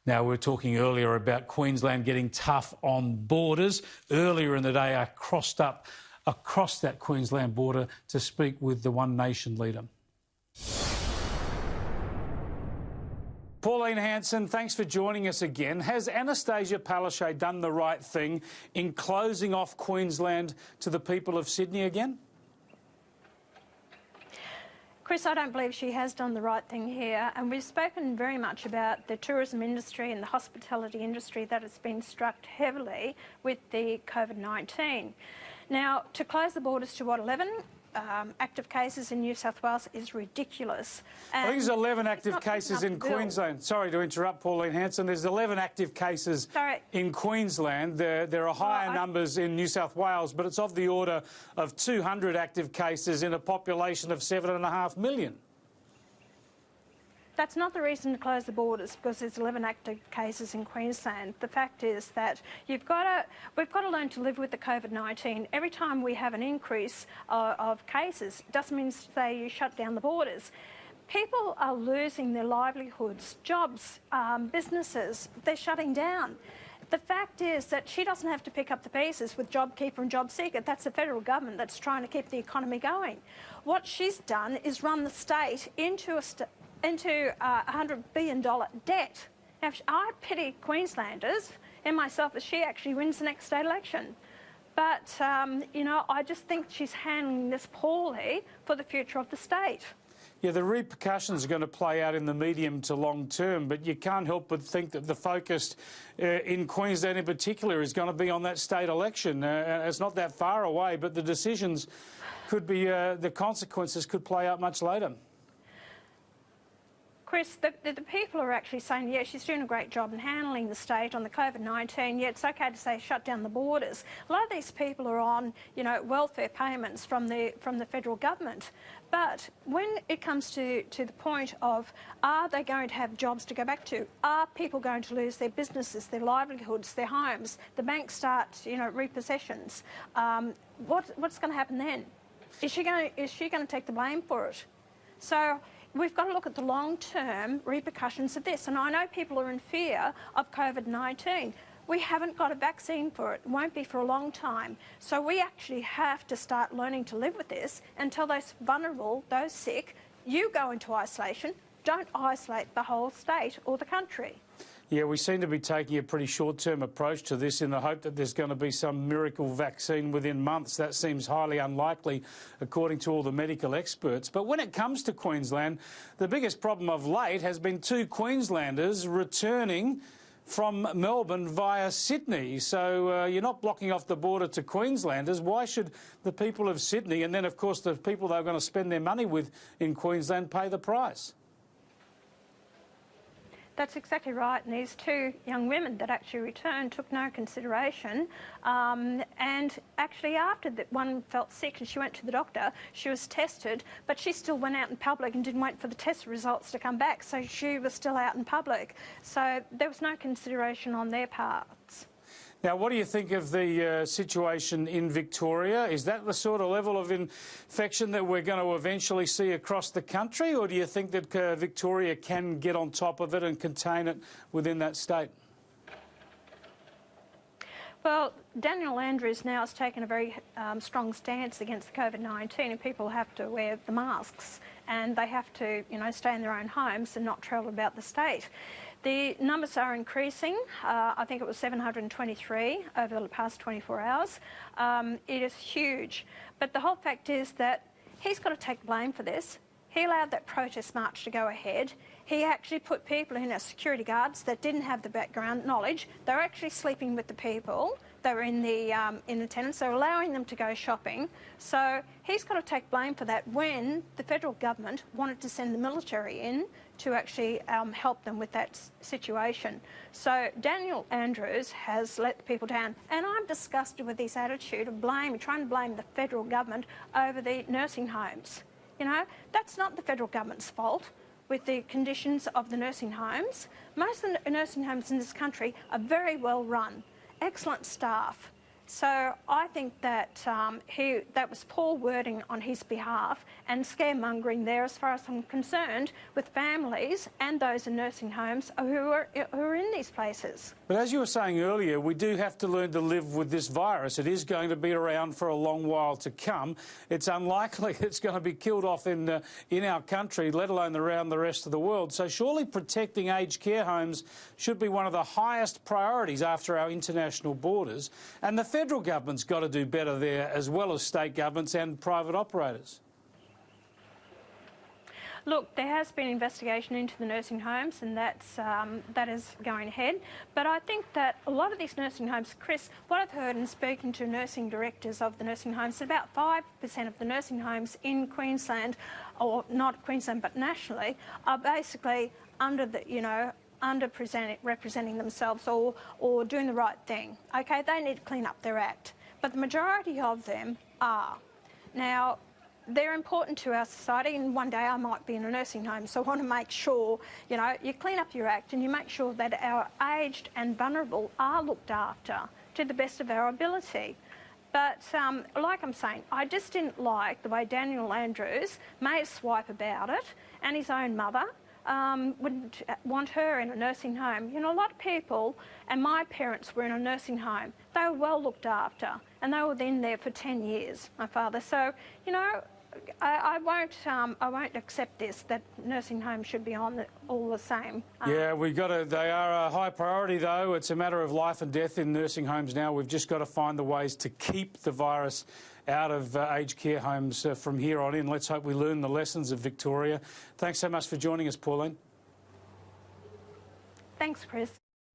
Now, we were talking earlier about Queensland getting tough on borders. Earlier in the day, I crossed up across that Queensland border to speak with the One Nation leader. Pauline Hanson, thanks for joining us again. Has Annastacia Palaszczuk done the right thing in closing off Queensland to the people of Sydney again? Chris, I don't believe she has done the right thing here, and we've spoken very much about the tourism industry and the hospitality industry that has been struck heavily with the COVID-19. Now, to close the borders to, 11 active cases in New South Wales is ridiculous. I think there's 11 active cases in Queensland. Sorry to interrupt, Pauline Hanson. There's 11 active cases in Queensland. There are higher numbers in New South Wales, but it's of the order of 200 active cases in a population of 7.5 million. That's not the reason to close the borders, because there's 11 active cases in Queensland. The fact is that we've got to learn to live with the COVID-19. Every time we have an increase of cases, doesn't mean to say you shut down the borders. People are losing their livelihoods, jobs, businesses. They're shutting down. The fact is that she doesn't have to pick up the pieces with JobKeeper and JobSeeker. That's the federal government that's trying to keep the economy going. What she's done is run the state into a $100 billion debt. Now, I pity Queenslanders and myself if she actually wins the next state election. But, you know, I just think she's handling this poorly for the future of the state. Yeah, the repercussions are going to play out in the medium to long term, but you can't help but think that the focus in Queensland in particular is going to be on that state election. It's not that far away, but the decisions could be, the consequences could play out much later. Chris, the people are actually saying, yeah, she's doing a great job in handling the state on the COVID-19, yet it's okay to say shut down the borders. A lot of these people are on, you know, welfare payments from the federal government. But when it comes to the point of, are they going to have jobs to go back to? Are people going to lose their businesses, their livelihoods, their homes? The banks start, you know, repossessions. What's going to happen then? Is she going to take the blame for it? So we've got to look at the long-term repercussions of this. And I know people are in fear of COVID-19. We haven't got a vaccine for it. It won't be for a long time. So we actually have to start learning to live with this and tell those vulnerable, those sick, you go into isolation. Don't isolate the whole state or the country. Yeah, we seem to be taking a pretty short-term approach to this in the hope that there's going to be some miracle vaccine within months. That seems highly unlikely, according to all the medical experts. But when it comes to Queensland, the biggest problem of late has been 2 Queenslanders returning from Melbourne via Sydney. So you're not blocking off the border to Queenslanders. Why should the people of Sydney, and then, of course, the people they're going to spend their money with in Queensland, pay the price? That's exactly right, and these 2 young women that actually returned took no consideration, and actually after that one felt sick and she went to the doctor, she was tested, but she still went out in public and didn't wait for the test results to come back, so she was still out in public. So there was no consideration on their parts. Now, what do you think of the situation in Victoria? Is that the sort of level of infection that we're going to eventually see across the country, or do you think that Victoria can get on top of it and contain it within that state? Well, Daniel Andrews now has taken a very strong stance against the COVID-19, and people have to wear the masks and they have to, you know, stay in their own homes and not travel about the state. The numbers are increasing. I think it was 723 over the past 24 hours. It is huge. But the whole fact is that he's got to take blame for this. He allowed that protest march to go ahead. He actually put people in as security guards that didn't have the background knowledge. They were actually sleeping with the people. They were in attendance. They were allowing them to go shopping. So he's got to take blame for that when the federal government wanted to send the military in to actually help them with that situation. So Daniel Andrews has let the people down. And I'm disgusted with this attitude of trying to blame the federal government over the nursing homes. You know, that's not the federal government's fault with the conditions of the nursing homes. Most of the nursing homes in this country are very well run, excellent staff. So I think that that was poor wording on his behalf and scaremongering there, as far as I'm concerned, with families and those in nursing homes who are in these places. But as you were saying earlier, we do have to learn to live with this virus. It is going to be around for a long while to come. It's unlikely it's going to be killed off in our country, let alone around the rest of the world. So surely protecting aged care homes should be one of the highest priorities after our international borders. And the federal government's got to do better there, as well as state governments and private operators. Look, there has been investigation into the nursing homes, and that is going ahead. But I think that a lot of these nursing homes, Chris, what I've heard in speaking to nursing directors of the nursing homes, about 5% of the nursing homes in Queensland, or not Queensland but nationally, are basically representing themselves or doing the right thing. Okay, they need to clean up their act. But the majority of them are. Now, they're important to our society, and one day I might be in a nursing home, so I want to make sure, you clean up your act and you make sure that our aged and vulnerable are looked after to the best of our ability. But like I'm saying, I just didn't like the way Daniel Andrews made a swipe about it, and his own mother wouldn't want her in a nursing home. A lot of people, and my parents were in a nursing home. They were well looked after, and they were in there for 10 years, my father. So, I won't accept this, that nursing homes should be on all the same. Yeah, they are a high priority, though. It's a matter of life and death in nursing homes now. We've just got to find the ways to keep the virus out of aged care homes from here on in. Let's hope we learn the lessons of Victoria. Thanks so much for joining us, Pauline. Thanks, Chris.